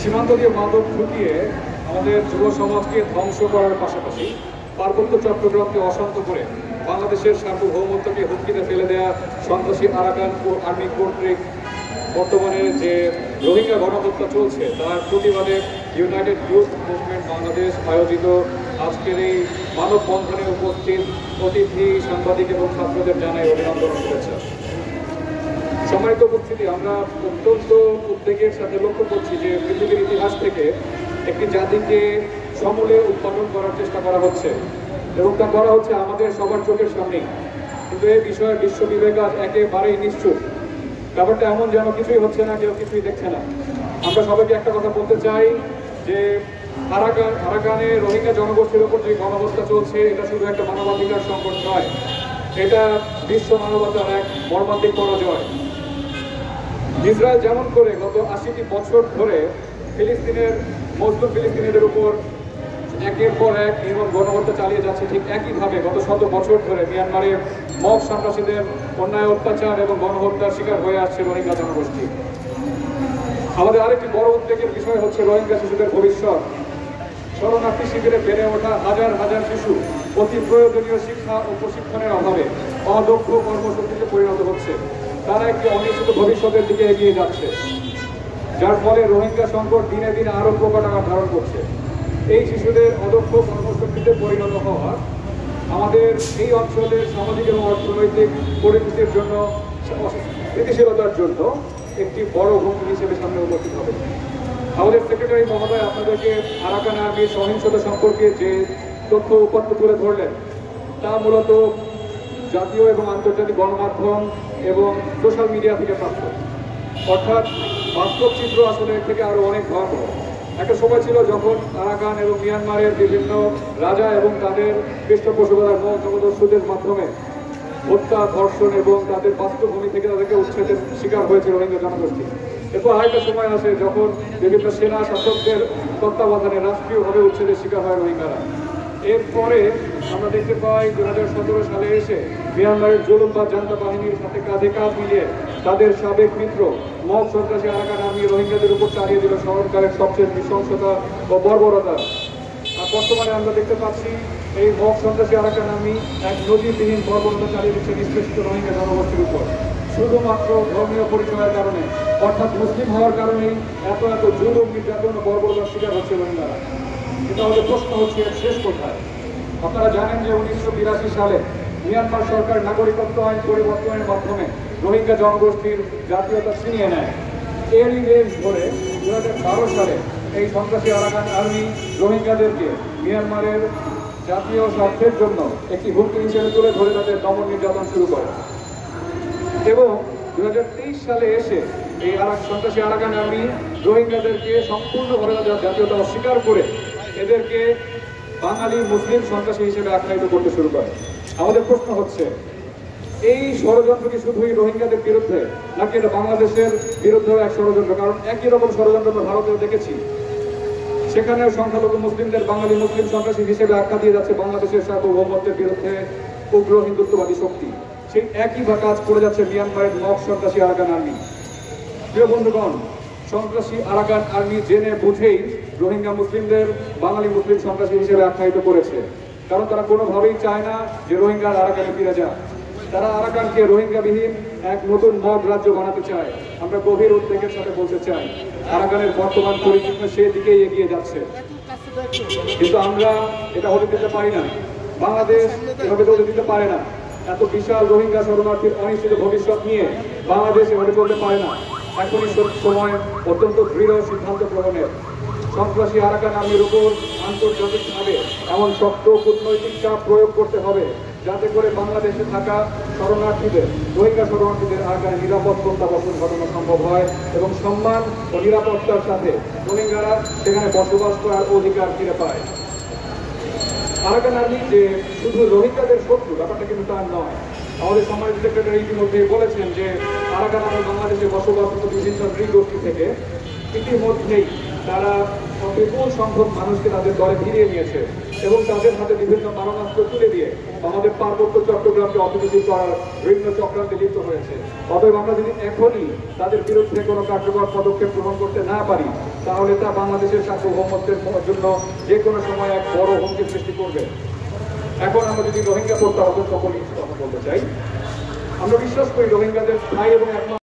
সীমান্ত দিয়ে মাদক ঢুকিয়ে আমাদের যুব সমাজকে ধ্বংস করার পাশাপাশি পার্বত্য চট্টগ্রামকে অশান্ত করে বাংলাদেশের সার্বভৌমত্বকে হুমকিতে ফেলে দেওয়া সন্ত্রাসী আরাকান আর্মি কর্তৃক বর্তমানে যে রোহিঙ্গা গণহত্যা চলছে তার প্রতিবাদে ইউনাইটেড ইউথ মুভমেন্ট বাংলাদেশ আয়োজিত আজকের এই মানববন্ধনে উপস্থিত অতিথি সাংবাদিক এবং ছাত্রদের জানাই অভিনন্দন ও শুভেচ্ছা। সম্মানিত উপস্থিতি, আমরা অত্যন্ত উদ্বেগের সাথে লক্ষ্য করছি যে পৃথিবীর ইতিহাস থেকে একটি জাতিকে সমূলে উৎপাদন করার চেষ্টা করা হচ্ছে এবং তা করা হচ্ছে আমাদের সবার চোখের সামনেই, কিন্তু এই বিষয়ে বিশ্ব বিবেক আজ একেবারেই নিশ্চুপ। ব্যাপারটা এমন যেন কিছুই হচ্ছে না, কেউ কিছুই দেখছে না। আমরা সবাইকে একটা কথা বলতে চাই যে আরাকানে রোহিঙ্গা জনগোষ্ঠীর উপর যে গণহত্যা চলছে এটা শুধু একটা মানবাধিকার সংকট নয়, এটা বিশ্ব মানবতার এক মর্মান্তিক পরাজয়। ইসরায়েল যেমন করে গত ৮০টি বছর ধরে মুসলিম ফিলিস্তিনিদের উপর একের পর এক নির্মম গণহত্যা চালিয়ে যাচ্ছে, ঠিক একইভাবে গত ১০০ বছর ধরে মিয়ানমারে মব সন্ত্রাসীদের অন্যায় অত্যাচার এবং গণহত্যার শিকার হয়ে আসছে রোহিঙ্গা জনগোষ্ঠী। আমাদের আরেকটি বড় উদ্বেগের বিষয় হচ্ছে রোহিঙ্গা শিশুদের ভবিষ্যৎ। শরণার্থী শিবিরে বেড়ে ওঠা হাজার হাজার শিশু অতি প্রয়োজনীয় শিক্ষা ও প্রশিক্ষণের অভাবে অদক্ষ কর্মশক্তিতে পরিণত হচ্ছে। তারা একটি অনিশ্চিত ভবিষ্যতের দিকে এগিয়ে যাচ্ছে, যার ফলে রোহিঙ্গা সংকট দিনে দিনে আরো প্রকট আকার ধারণ করছে। এই শিশুদের অদক্ষ কর্মশক্তিতে পরিণত হওয়া আমাদের এই অঞ্চলের সামাজিক এবং অর্থনৈতিক পরিস্থিতির জন্য, স্থিতিশীলতার জন্য একটি বড় হুমকি হিসেবে সামনে উপস্থিত হবে। আমাদের সেক্রেটারি মহোদয় আপনাদেরকে আরাকান আর্মির সহিংসতা সম্পর্কে যে তথ্য উপাত্ত তুলে ধরলেন তা মূলত জাতীয় এবং আন্তর্জাতিক গণমাধ্যম এবং সোশ্যাল মিডিয়া থেকে প্রাপ্ত, অর্থাৎ বাস্তব চিত্র আসলে এর থেকে আরো অনেক ভয়াবহ। একটা সময় ছিল যখন আরাকান এবং মিয়ানমারের বিভিন্ন রাজা এবং তাদের পৃষ্ঠপোষকতার নৌদস্যুদের মাধ্যমে হত্যা, ধর্ষণ এবং তাদের বাস্তুভূমি থেকে তাদেরকে উচ্ছেদের শিকার হয়েছে রোহিঙ্গা জনগোষ্ঠী। এরপর আরেকটা সময় আসে যখন বিভিন্ন সেনা শাসকদের তত্ত্বাবধানে রাষ্ট্রীয়ভাবে উচ্ছেদের শিকার হয় রোহিঙ্গারা। এরপরে আমরা দেখতে পাই ২০১৭ সালে এসে মিয়ানমারের জুলুমবাজ জান্তা বাহিনীর সাথে কাঁধে কাঁধ মিলিয়ে তাদের সাবেক মিত্র মব সন্ত্রাসী আরাকান আর্মি রোহিঙ্গাদের উপর চালিয়ে দিল সরকারের সবচেয়ে নৃশংসতা ও বর্বরতা। আর বর্তমানে আমরা দেখতে পাচ্ছি এই মব সন্ত্রাসী আরাকান আর্মি এক নজিরবিহীন বর্বরতা চালিয়ে দিচ্ছে নিষ্পেষিত রোহিঙ্গা জনগোষ্ঠীর উপর, শুধুমাত্র ধর্মীয় পরিচয়ের কারণে, অর্থাৎ মুসলিম হওয়ার কারণেই এত জুলুম, নির্যাতন ও বর্বরতার শিকার হচ্ছে রোহিঙ্গারা। এটা আমাদের প্রশ্ন হচ্ছে এর শেষ কোথায়? আপনারা জানেন যে ১৯৮২ সালে মিয়ানমার সরকার নাগরিকত্ব আইন পরিবর্তনের মাধ্যমে রোহিঙ্গা জনগোষ্ঠীর জাতীয়তা ছিনিয়ে নেয়। এরই রেঞ্জ ধরে ২০১২ সালে এই সন্ত্রাসী আরাকান আর্মি রোহিঙ্গাদেরকে মিয়ানমারের জাতীয় স্বার্থের জন্য একটি হুমকি হিসেবে তুলে ধরে তাদের দমন নির্যাতন শুরু করে এবং ২০২৩ সালে এসে এই সন্ত্রাসী আরাকান আর্মি রোহিঙ্গাদেরকে সম্পূর্ণভাবে তাদের জাতীয়তা অস্বীকার করে এদেরকে বাঙালি মুসলিম সন্ত্রাসী হিসেবে আখ্যায়িত করতে শুরু করে। আমাদের প্রশ্ন হচ্ছে এই ষড়যন্ত্র কি শুধুই রোহিঙ্গাদের বিরুদ্ধে, নাকি এটা বাংলাদেশের বিরুদ্ধেও এক ষড়যন্ত্র? কারণ একই রকম ষড়যন্ত্র আমরা ভারতেও দেখেছি, সেখানেও সংখ্যালঘু মুসলিমদের বাঙালি মুসলিম সন্ত্রাসী হিসেবে আখ্যা দিয়ে যাচ্ছে বাংলাদেশের সার্বভৌমত্বের বিরুদ্ধে উগ্র হিন্দুত্ববাদী শক্তি। সেই একই কাজ করে যাচ্ছে মিয়ানমারের মব সন্ত্রাসী আরাকান আর্মি। প্রিয় বন্ধুগণ, সন্ত্রাসী আরাকান আর্মি জেনে বুঝেই রোহিঙ্গা মুসলিমদের বাঙালি মুসলিম সন্ত্রাসী হিসেবে আখ্যায়িত করেছে, কারণ তারা কোনোভাবেই চায় না যে রোহিঙ্গা আরাকানে ফিরে যাক। তারা আরাকানকে রোহিঙ্গাবিহীন এক নতুন মব রাজ্য বানাতে চায়। আমরা গভীর উদ্বেগের সাথে বলতে চাই আরাকানের বর্তমান পরিস্থিতি সেই দিকেই এগিয়ে যাচ্ছে, কিন্তু আমরা এটা হতে দিতে পারি না। বাংলাদেশ এভাবে চলতে দিতে পারে না। এত বিশাল রোহিঙ্গা শরণার্থীর অনিশ্চিত ভবিষ্যৎ নিয়ে বাংলাদেশ এভাবে চলতে পারে না। এখনই সময় অত্যন্ত দৃঢ় সিদ্ধান্ত গ্রহণের। সন্ত্রাসী আরাকান আর্মির উপর আন্তর্জাতিকভাবে এমন শক্ত কূটনৈতিক চাপ প্রয়োগ করতে হবে যাতে করে বাংলাদেশে থাকা শরণার্থীদের, রোহিঙ্গা শরণার্থীদের আরাকানে নিরাপদ প্রত্যাবাসন ঘটানো সম্ভব হয় এবং সম্মান ও নিরাপত্তার সাথে রোহিঙ্গারা সেখানে বসবাস করার অধিকার ফিরে পায়। আরাকান আর্মি যে শুধু রোহিঙ্গাদের শত্রু, ব্যাপারটা কিন্তু তার নয়। আমাদের সম্মানিত সেক্রেটারি ইতিমধ্যে বলেছেন যে আরাকান আর্মি বাংলাদেশে বসবাসরত বিভিন্ন নৃগোষ্ঠী থেকে ইতিমধ্যেই তারা বিপুল সংখ্যক মানুষকে তাদের দলে ফিরিয়ে নিয়েছে এবং তাদের হাতে বিভিন্ন মারণাস্ত্র তুলে দিয়ে আমাদের পার্বত্য চট্টগ্রামকে অর্থনীতি করার বিভিন্ন চক্রান্তে লিপ্ত হয়েছে। অতএব আমরা যদি এখনই তাদের বিরুদ্ধে কোনো কার্যকর পদক্ষেপ গ্রহণ করতে না পারি, তাহলে তা বাংলাদেশের সার্বভৌমত্বের জন্য যে কোনো সময় এক বড় হুমকি সৃষ্টি করবে। এখন আমরা যদি রোহিঙ্গা প্রত্যাহারের সকল কিছু কথা বলতে চাই, আমরা বিশ্বাস করি রোহিঙ্গাদের স্থায়ী এবং একমাত্র